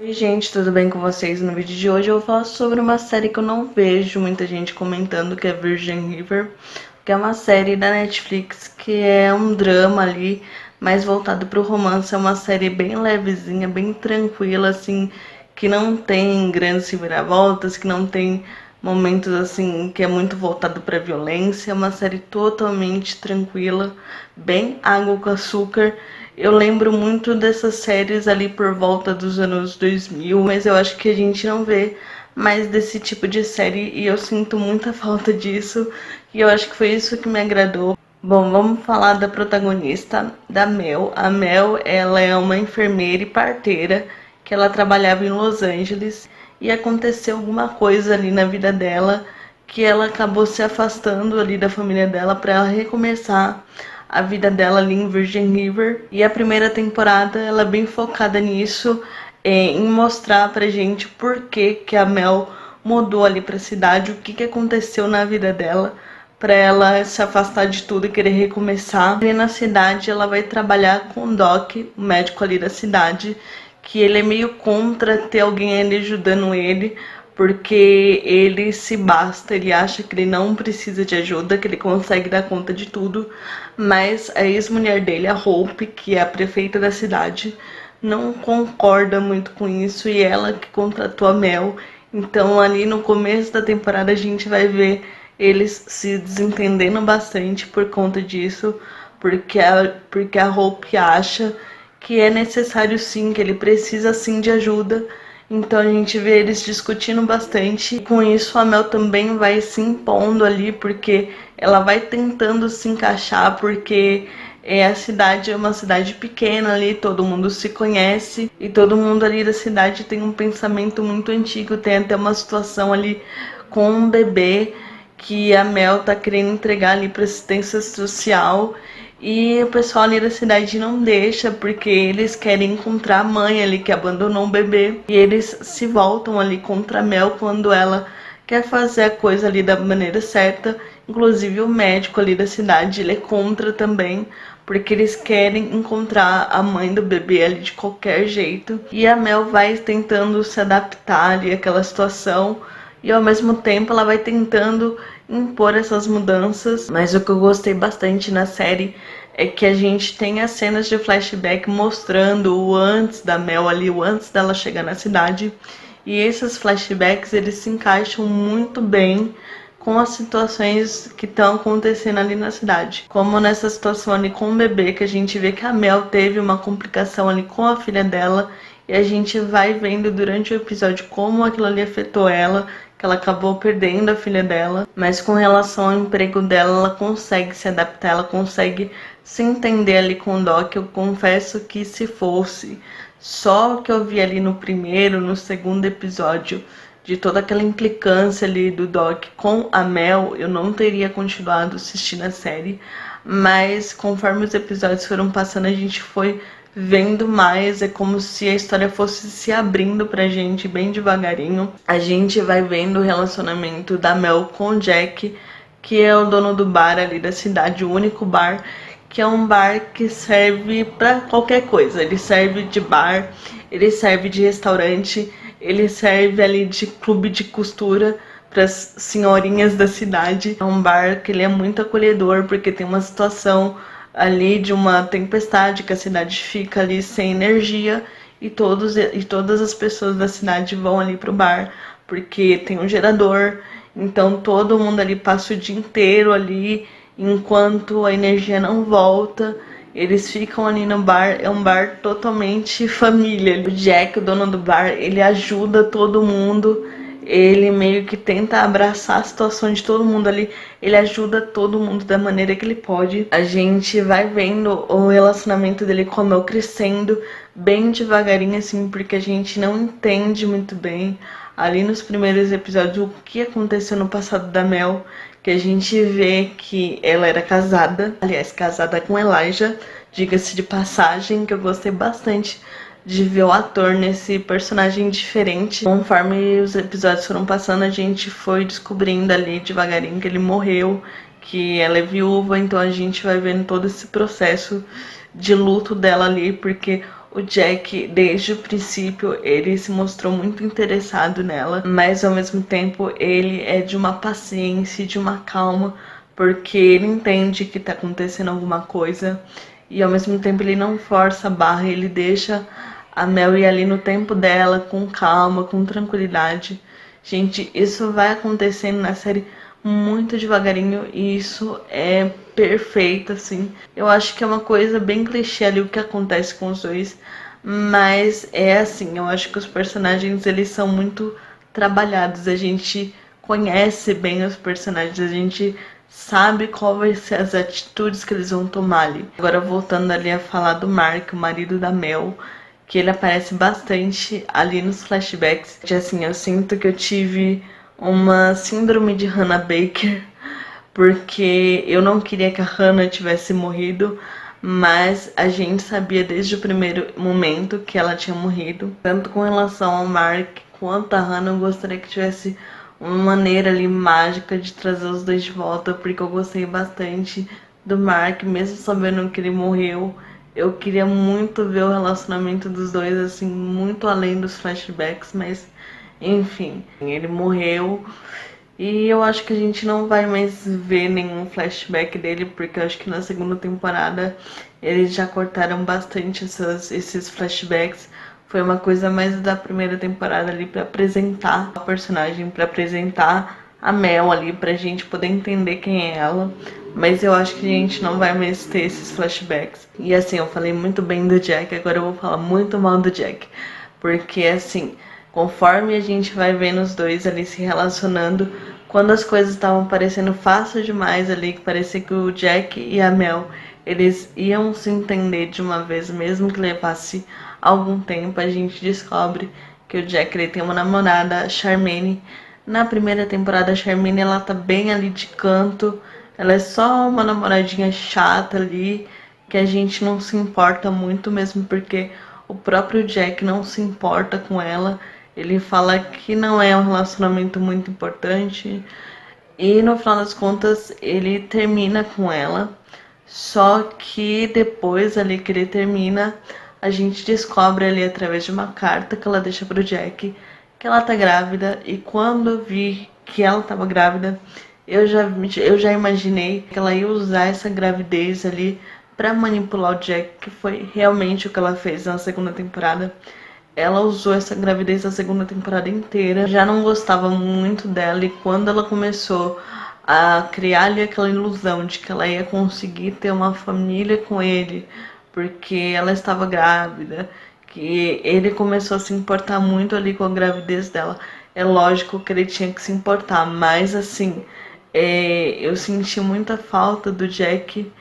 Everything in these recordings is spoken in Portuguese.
Oi gente, tudo bem com vocês? No vídeo de hoje eu vou falar sobre uma série que eu não vejo muita gente comentando, que é Virgin River, que é uma série da Netflix que é um drama ali, mais voltado para o romance. É uma série bem levezinha, bem tranquila, assim, que não tem grandes reviravoltas, que não tem momentos assim que é muito voltado para violência. É uma série totalmente tranquila, bem água com açúcar. Eu lembro muito dessas séries ali por volta dos anos 2000, mas eu acho que a gente não vê mais desse tipo de série e eu sinto muita falta disso. E eu acho que foi isso que me agradou. Bom, vamos falar da protagonista, da Mel. A Mel, ela é uma enfermeira e parteira que ela trabalhava em Los Angeles e aconteceu alguma coisa ali na vida dela que ela acabou se afastando ali da família dela para ela recomeçar a vida dela ali em Virgin River. E a primeira temporada ela é bem focada nisso, em mostrar pra gente por que a Mel mudou ali pra cidade, o que aconteceu na vida dela para ela se afastar de tudo e querer recomeçar. Ali na cidade ela vai trabalhar com o Doc, o médico ali da cidade, que ele é meio contra ter alguém ali ajudando ele, porque ele se basta, ele acha que ele não precisa de ajuda, que ele consegue dar conta de tudo, mas a ex-mulher dele, a Hope, que é a prefeita da cidade, não concorda muito com isso e ela que contratou a Mel. Então ali no começo da temporada a gente vai ver eles se desentendendo bastante por conta disso, porque a Hope acha que é necessário sim, que ele precisa sim de ajuda. Então a gente vê eles discutindo bastante. E com isso a Mel também vai se impondo ali, porque ela vai tentando se encaixar, porque a cidade é uma cidade pequena ali, todo mundo se conhece e todo mundo ali da cidade tem um pensamento muito antigo. Tem até uma situação ali com um bebê que a Mel tá querendo entregar ali para assistência social e o pessoal ali da cidade não deixa, porque eles querem encontrar a mãe ali que abandonou o bebê. E eles se voltam ali contra a Mel quando ela quer fazer a coisa ali da maneira certa. Inclusive o médico ali da cidade, ele é contra também, porque eles querem encontrar a mãe do bebê ali de qualquer jeito. E a Mel vai tentando se adaptar ali àquela situação, e ao mesmo tempo ela vai tentando impor essas mudanças. Mas o que eu gostei bastante na série é que a gente tem as cenas de flashback mostrando o antes da Mel ali, o antes dela chegar na cidade. E esses flashbacks, eles se encaixam muito bem com as situações que estão acontecendo ali na cidade. Como nessa situação ali com o bebê, que a gente vê que a Mel teve uma complicação ali com a filha dela, e a gente vai vendo durante o episódio como aquilo ali afetou ela, que ela acabou perdendo a filha dela. Mas com relação ao emprego dela, ela consegue se adaptar, ela consegue se entender ali com o Doc. Eu confesso que se fosse só o que eu vi ali no primeiro, no segundo episódio, de toda aquela implicância ali do Doc com a Mel, eu não teria continuado assistindo a série. Mas conforme os episódios foram passando, a gente foi vendo mais. É como se a história fosse se abrindo pra gente bem devagarinho. A gente vai vendo o relacionamento da Mel com o Jack, que é o dono do bar ali da cidade, o único bar, que é um bar que serve pra qualquer coisa. Ele serve de bar, ele serve de restaurante, ele serve ali de clube de costura para as senhorinhas da cidade. É um bar que ele é muito acolhedor, porque tem uma situação ali de uma tempestade, que a cidade fica ali sem energia, e todas as pessoas da cidade vão ali pro bar, porque tem um gerador. Então todo mundo ali passa o dia inteiro ali, enquanto a energia não volta. Eles ficam ali no bar, é um bar totalmente família. O Jack, o dono do bar, ele ajuda todo mundo, ele meio que tenta abraçar a situação de todo mundo ali, ele ajuda todo mundo da maneira que ele pode. A gente vai vendo o relacionamento dele com a Mel crescendo bem devagarinho assim, porque a gente não entende muito bem ali nos primeiros episódios o que aconteceu no passado da Mel, que a gente vê que ela era casada, aliás, casada com Elijah, diga-se de passagem, que eu gostei bastante de ver o ator nesse personagem diferente. Conforme os episódios foram passando, a gente foi descobrindo ali devagarinho que ele morreu, que ela é viúva, então a gente vai vendo todo esse processo de luto dela ali, porque o Jack, desde o princípio, ele se mostrou muito interessado nela, mas ao mesmo tempo ele é de uma paciência, de uma calma, porque ele entende que tá acontecendo alguma coisa e ao mesmo tempo ele não força a barra, ele deixa a Mel ir ali no tempo dela, com calma, com tranquilidade. Gente, isso vai acontecendo na série muito devagarinho e isso é perfeito, assim. Eu acho que é uma coisa bem clichê ali o que acontece com os dois, mas é assim, eu acho que os personagens eles são muito trabalhados, a gente conhece bem os personagens, a gente sabe qual vai ser as atitudes que eles vão tomar ali. Agora voltando ali a falar do Mark, o marido da Mel, que ele aparece bastante ali nos flashbacks. Que assim, eu sinto que eu tive uma síndrome de Hannah Baker, porque eu não queria que a Hannah tivesse morrido, mas a gente sabia desde o primeiro momento que ela tinha morrido. Tanto com relação ao Mark quanto a Hannah, eu gostaria que tivesse uma maneira ali mágica de trazer os dois de volta, porque eu gostei bastante do Mark, mesmo sabendo que ele morreu. Eu queria muito ver o relacionamento dos dois, assim, muito além dos flashbacks, mas enfim, ele morreu. E eu acho que a gente não vai mais ver nenhum flashback dele, porque eu acho que na segunda temporada eles já cortaram bastante esses flashbacks. Foi uma coisa mais da primeira temporada ali pra apresentar a personagem, pra apresentar a Mel ali, pra gente poder entender quem é ela. Mas eu acho que a gente não vai mais ter esses flashbacks. E assim, eu falei muito bem do Jack, agora eu vou falar muito mal do Jack. Porque assim, conforme a gente vai vendo os dois ali se relacionando, quando as coisas estavam parecendo fácil demais ali, que parecia que o Jack e a Mel, eles iam se entender de uma vez, mesmo que levasse algum tempo, a gente descobre que o Jack ele tem uma namorada, a Charmaine. Na primeira temporada, a Charmaine ela tá bem ali de canto, ela é só uma namoradinha chata ali, que a gente não se importa muito, mesmo porque o próprio Jack não se importa com ela. Ele fala que não é um relacionamento muito importante. E no final das contas, ele termina com ela. Só que depois ali que ele termina, a gente descobre ali através de uma carta que ela deixa pro Jack que ela tá grávida. E quando eu vi que ela tava grávida, eu já imaginei que ela ia usar essa gravidez ali pra manipular o Jack, que foi realmente o que ela fez na segunda temporada. Ela usou essa gravidez a segunda temporada inteira. Já não gostava muito dela e quando ela começou a criar ali aquela ilusão de que ela ia conseguir ter uma família com ele, porque ela estava grávida, que ele começou a se importar muito ali com a gravidez dela. É lógico que ele tinha que se importar, mas assim, eu senti muita falta do Jack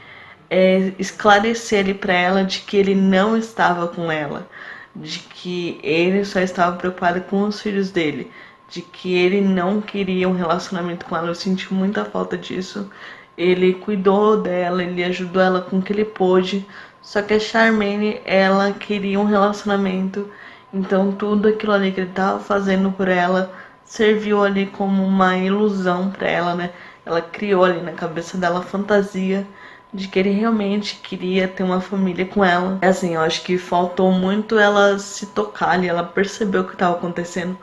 esclarecer ali pra ela de que ele não estava com ela, de que ele só estava preocupado com os filhos dele, de que ele não queria um relacionamento com ela. Eu senti muita falta disso. Ele cuidou dela, ele ajudou ela com o que ele pôde, só que a Charmaine, ela queria um relacionamento, então tudo aquilo ali que ele estava fazendo por ela serviu ali como uma ilusão para ela, né? Ela criou ali na cabeça dela a fantasia de que ele realmente queria ter uma família com ela. É assim, eu acho que faltou muito ela se tocar ali, ela percebeu o que estava acontecendo,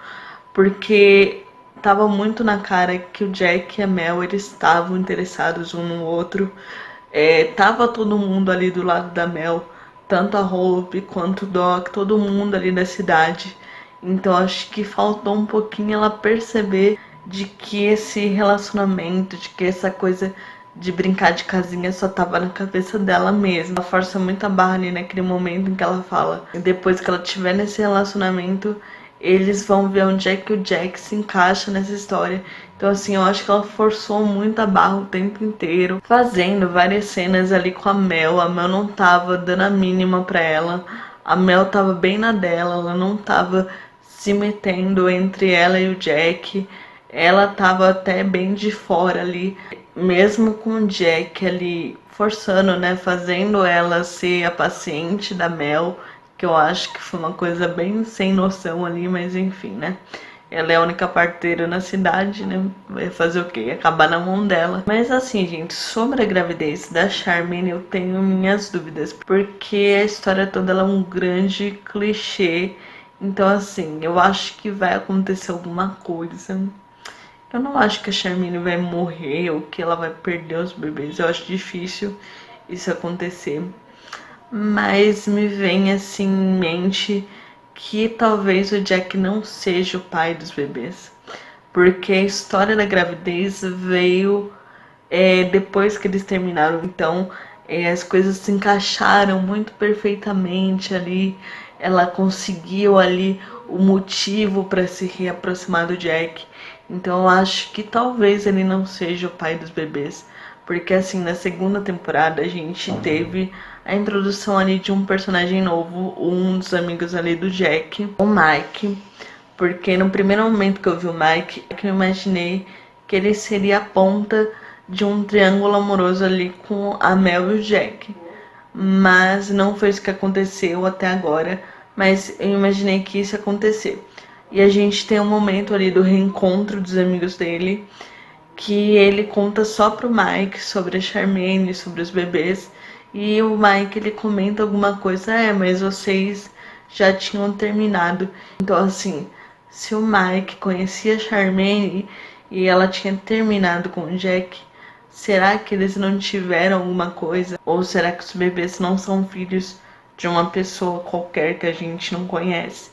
porque tava muito na cara que o Jack e a Mel eles estavam interessados um no outro. Tava todo mundo ali do lado da Mel, tanto a Hope quanto o Doc, todo mundo ali da cidade. Então acho que faltou um pouquinho ela perceber de que esse relacionamento, de que essa coisa de brincar de casinha só tava na cabeça dela mesma. Ela força muito a barra ali naquele momento em que ela fala. E depois que ela tiver nesse relacionamento, eles vão ver onde é que o Jack se encaixa nessa história. Então assim, eu acho que ela forçou muito a barra o tempo inteiro, fazendo várias cenas ali com a Mel. A Mel não tava dando a mínima pra ela. A Mel tava bem na dela, ela não tava se metendo entre ela e o Jack. Ela tava até bem de fora ali, mesmo com o Jack ali forçando, né, fazendo ela ser a paciente da Mel, que eu acho que foi uma coisa bem sem noção ali, mas enfim, né. ela é a única parteira na cidade, né? Vai fazer o quê? Acabar na mão dela. Mas assim, gente, sobre a gravidez da Charmaine eu tenho minhas dúvidas, porque a história toda ela é um grande clichê. Então assim, eu acho que vai acontecer alguma coisa. Eu não acho que a Charmaine vai morrer ou que ela vai perder os bebês. Eu acho difícil isso acontecer. Mas me vem assim em mente que talvez o Jack não seja o pai dos bebês. Porque a história da gravidez veio depois que eles terminaram. Então as coisas se encaixaram muito perfeitamente ali. Ela conseguiu ali o motivo para se reaproximar do Jack. Então eu acho que talvez ele não seja o pai dos bebês. Porque assim, na segunda temporada a gente teve a introdução ali de um personagem novo, um dos amigos ali do Jack, o Mike. Porque no primeiro momento que eu vi o Mike, eu imaginei que ele seria a ponta de um triângulo amoroso ali com a Mel e o Jack. Mas não foi isso que aconteceu até agora, mas eu imaginei que isso ia acontecer. E a gente tem um momento ali do reencontro dos amigos dele, que ele conta só pro Mike sobre a Charmaine, sobre os bebês, e o Mike ele comenta alguma coisa, mas vocês já tinham terminado. Então assim, se o Mike conhecia a Charmaine e ela tinha terminado com o Jack, será que eles não tiveram alguma coisa? Ou será que os bebês não são filhos de uma pessoa qualquer que a gente não conhece?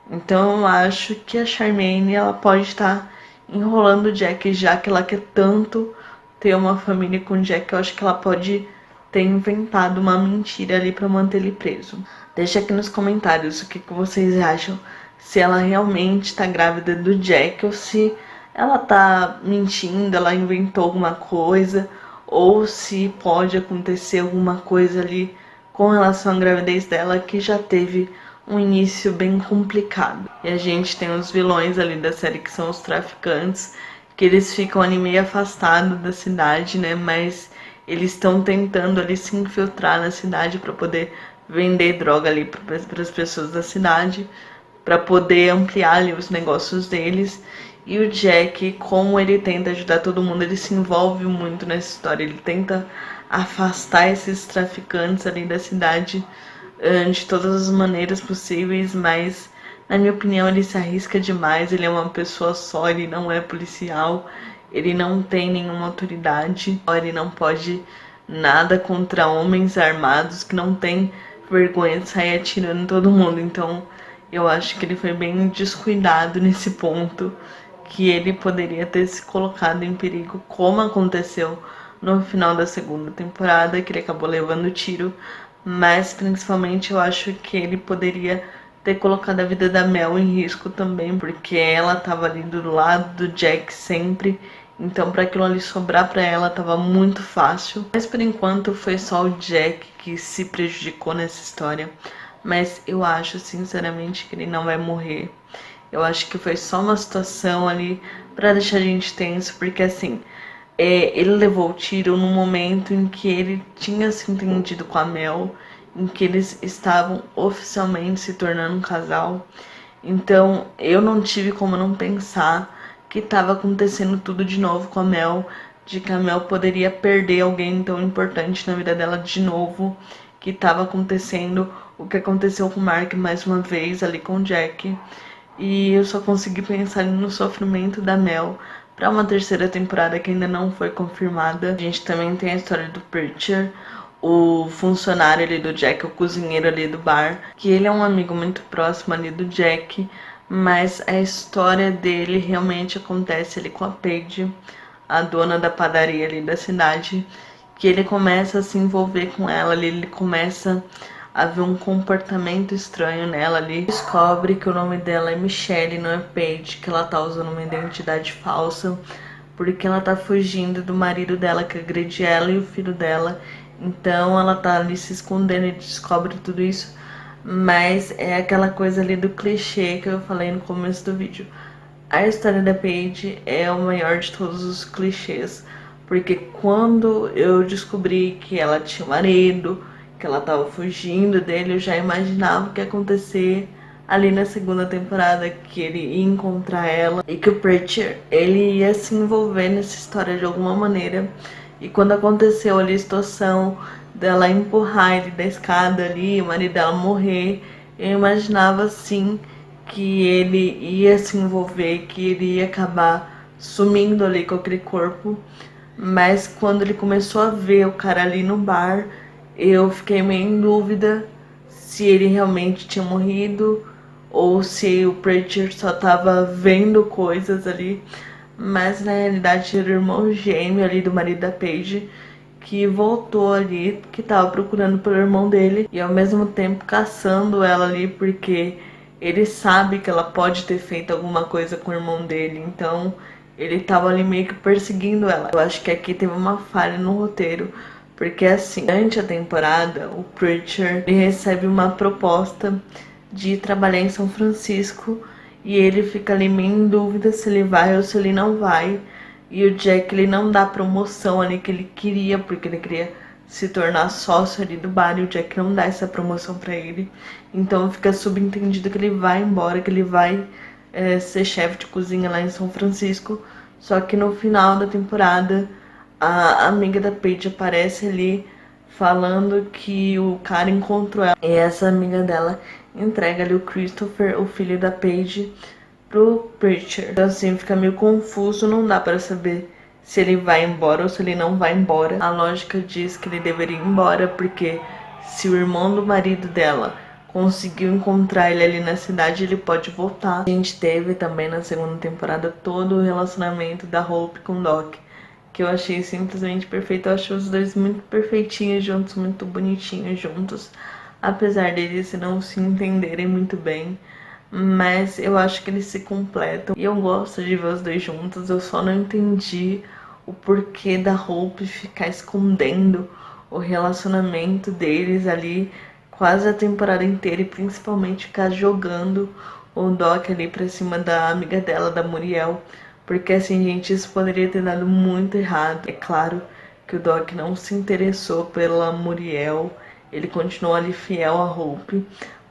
Então eu acho que a Charmaine ela pode estar enrolando o Jack, já que ela quer tanto ter uma família com o Jack. Eu acho que ela pode ter inventado uma mentira ali para manter ele preso. Deixa aqui nos comentários o que vocês acham, se ela realmente tá grávida do Jack ou se ela tá mentindo, ela inventou alguma coisa, ou se pode acontecer alguma coisa ali com relação à gravidez dela que já teve um início bem complicado. E a gente tem os vilões ali da série que são os traficantes, que eles ficam ali meio afastados da cidade, né? Mas eles estão tentando ali se infiltrar na cidade para poder vender droga ali para as pessoas da cidade, para poder ampliar ali os negócios deles. E o Jack, como ele tenta ajudar todo mundo, ele se envolve muito nessa história, ele tenta afastar esses traficantes ali da cidade de todas as maneiras possíveis, mas na minha opinião ele se arrisca demais. Ele é uma pessoa só, ele não é policial, ele não tem nenhuma autoridade, ele não pode nada contra homens armados que não tem vergonha de sair atirando em todo mundo. Então eu acho que ele foi bem descuidado nesse ponto, que ele poderia ter se colocado em perigo, como aconteceu no final da segunda temporada, que ele acabou levando tiro. Mas principalmente eu acho que ele poderia ter colocado a vida da Mel em risco também, porque ela tava ali do lado do Jack sempre. Então para aquilo ali sobrar para ela tava muito fácil. Mas por enquanto foi só o Jack que se prejudicou nessa história. Mas eu acho sinceramente que ele não vai morrer. Eu acho que foi só uma situação ali para deixar a gente tenso, porque assim, ele levou o tiro no momento em que ele tinha se entendido com a Mel, em que eles estavam oficialmente se tornando um casal. Então eu não tive como não pensar que estava acontecendo tudo de novo com a Mel, de que a Mel poderia perder alguém tão importante na vida dela de novo, que estava acontecendo o que aconteceu com o Mark mais uma vez ali com o Jack. E eu só consegui pensar no sofrimento da Mel para uma terceira temporada que ainda não foi confirmada. A gente também tem a história do Preacher, o funcionário ali do Jack, o cozinheiro ali do bar, que ele é um amigo muito próximo ali do Jack, mas a história dele realmente acontece ali com a Paige, a dona da padaria ali da cidade, que ele começa a se envolver com ela ali, ele começa a ver um comportamento estranho nela ali. Descobre que o nome dela é Michelle, não é Paige, que ela tá usando uma identidade falsa, porque ela tá fugindo do marido dela que agride ela e o filho dela. Então ela tá ali se escondendo e descobre tudo isso. Mas é aquela coisa ali do clichê que eu falei no começo do vídeo. A história da Paige é o maior de todos os clichês, porque quando eu descobri que ela tinha um marido, que ela tava fugindo dele, eu já imaginava o que ia acontecer ali na segunda temporada que ele ia encontrar ela e que o Preacher ele ia se envolver nessa história de alguma maneira. E quando aconteceu ali a situação dela empurrar ele da escada ali, o marido dela morrer, eu imaginava assim que ele ia se envolver, que ele ia acabar sumindo ali com aquele corpo. Mas quando ele começou a ver o cara ali no bar, eu fiquei meio em dúvida se ele realmente tinha morrido ou se o Preacher só tava vendo coisas ali. Mas na realidade era o irmão gêmeo ali do marido da Paige que voltou ali, que tava procurando pelo irmão dele e ao mesmo tempo caçando ela ali porque ele sabe que ela pode ter feito alguma coisa com o irmão dele, então ele tava ali meio que perseguindo ela. Eu acho que aqui teve uma falha no roteiro, porque assim, durante a temporada, o Preacher ele recebe uma proposta de trabalhar em São Francisco e ele fica ali meio em dúvida se ele vai ou se ele não vai. E o Jack ele não dá a promoção ali que ele queria, porque ele queria se tornar sócio ali do bar e o Jack não dá essa promoção pra ele. Então fica subentendido que ele vai embora, que ele vai ser chefe de cozinha lá em São Francisco. Só que no final da temporada, a amiga da Paige aparece ali falando que o cara encontrou ela. E essa amiga dela entrega ali o Christopher, o filho da Paige, pro Preacher. Então assim, fica meio confuso, não dá pra saber se ele vai embora ou se ele não vai embora. A lógica diz que ele deveria ir embora, porque se o irmão do marido dela conseguiu encontrar ele ali na cidade, ele pode voltar. A gente teve também na segunda temporada todo o relacionamento da Hope com o Doc, que eu achei simplesmente perfeito. Eu acho os dois muito perfeitinhos juntos, muito bonitinhos juntos, apesar deles não se entenderem muito bem. Mas eu acho que eles se completam e eu gosto de ver os dois juntos. Eu só não entendi o porquê da Hope ficar escondendo o relacionamento deles ali quase a temporada inteira e principalmente ficar jogando o Doc ali pra cima da amiga dela, da Muriel. Porque assim, gente, isso poderia ter dado muito errado. É claro que o Doc não se interessou pela Muriel, ele continuou ali fiel a Hope,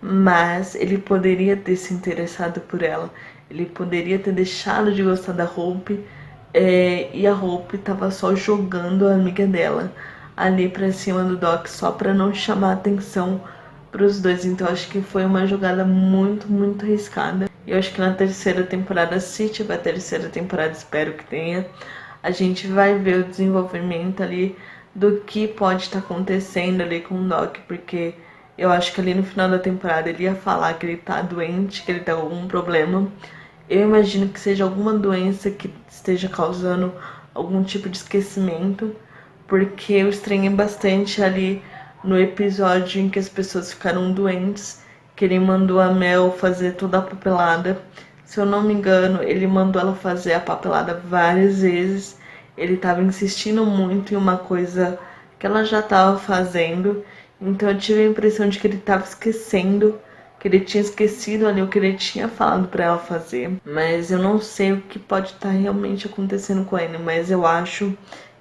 mas ele poderia ter se interessado por ela, ele poderia ter deixado de gostar da Hope, e a Hope tava só jogando a amiga dela ali pra cima do Doc só pra não chamar atenção pros dois. Então acho que foi uma jogada muito, muito arriscada. E eu acho que na terceira temporada, se tiver terceira temporada, espero que tenha, a gente vai ver o desenvolvimento ali do que pode estar acontecendo ali com o Doc, porque eu acho que ali no final da temporada ele ia falar que ele tá doente, que ele tá com algum problema. Eu imagino que seja alguma doença que esteja causando algum tipo de esquecimento, porque eu estranhei bastante ali no episódio em que as pessoas ficaram doentes, que ele mandou a Mel fazer toda a papelada. Se eu não me engano, ele mandou ela fazer a papelada várias vezes. Ele estava insistindo muito em uma coisa que ela já estava fazendo. Então eu tive a impressão de que ele estava esquecendo, que ele tinha esquecido ali o que ele tinha falado para ela fazer. Mas eu não sei o que pode estar realmente acontecendo com ele, mas eu acho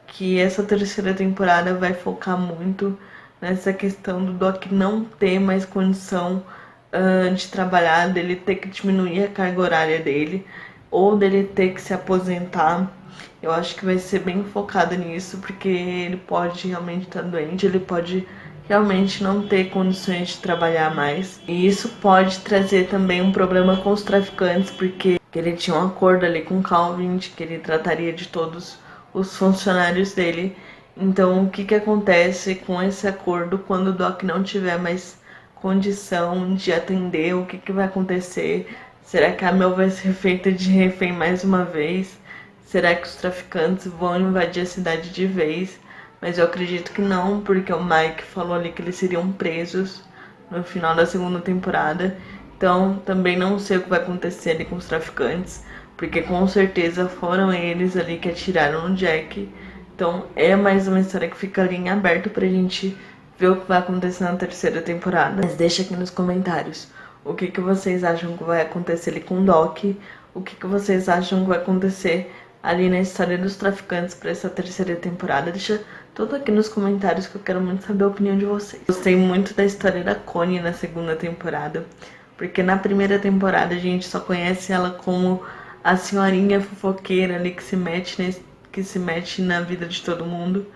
que essa terceira temporada vai focar muito nessa questão do Doc não ter mais condição de trabalhar, dele ter que diminuir a carga horária dele, ou dele ter que se aposentar. Eu acho que vai ser bem focado nisso, porque ele pode realmente estar doente, ele pode realmente não ter condições de trabalhar mais. E isso pode trazer também um problema com os traficantes, porque ele tinha um acordo ali com o Calvin, de que ele trataria de todos os funcionários dele. Então, o que que acontece com esse acordo quando o Doc não tiver mais condição de atender? O que que vai acontecer? Será que a Mel vai ser feita de refém mais uma vez? Será que os traficantes vão invadir a cidade de vez? Mas eu acredito que não, porque o Mike falou ali que eles seriam presos no final da segunda temporada. Então, também não sei o que vai acontecer ali com os traficantes, porque com certeza foram eles ali que atiraram no Jack. Então é mais uma história que fica ali em aberto pra gente ver o que vai acontecer na terceira temporada. Mas deixa aqui nos comentários o que que vocês acham que vai acontecer ali com o Doc, o que que vocês acham que vai acontecer ali na história dos traficantes pra essa terceira temporada. Deixa tudo aqui nos comentários que eu quero muito saber a opinião de vocês. Gostei muito da história da Connie na segunda temporada, Porque na primeira temporada a gente só conhece ela como a senhorinha fofoqueira ali que se mete na vida de todo mundo.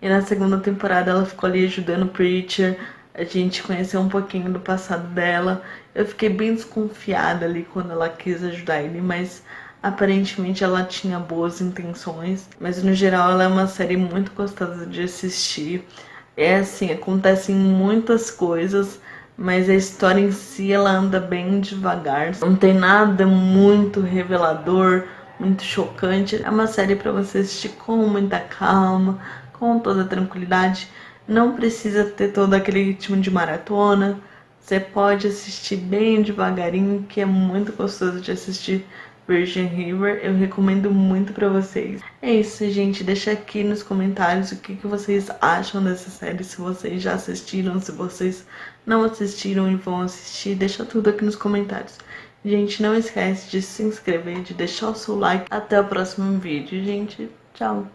E na segunda temporada ela ficou ali ajudando o Preacher. A gente conheceu um pouquinho do passado dela. Eu fiquei bem desconfiada ali quando ela quis ajudar ele, mas aparentemente ela tinha boas intenções. Mas no geral ela é uma série muito gostosa de assistir. É assim, acontecem muitas coisas, mas a história em si ela anda bem devagar. Não tem nada muito revelador, muito chocante. É uma série para você assistir com muita calma, com toda tranquilidade. Não precisa ter todo aquele ritmo de maratona. Você pode assistir bem devagarinho, que é muito gostoso de assistir. Virgin River, eu recomendo muito pra vocês. É isso, gente. Deixa aqui nos comentários o que vocês acham dessa série, se vocês já assistiram, se vocês não assistiram e vão assistir, deixa tudo aqui nos comentários. Gente, não esquece de se inscrever, de deixar o seu like. Até o próximo vídeo, gente. Tchau!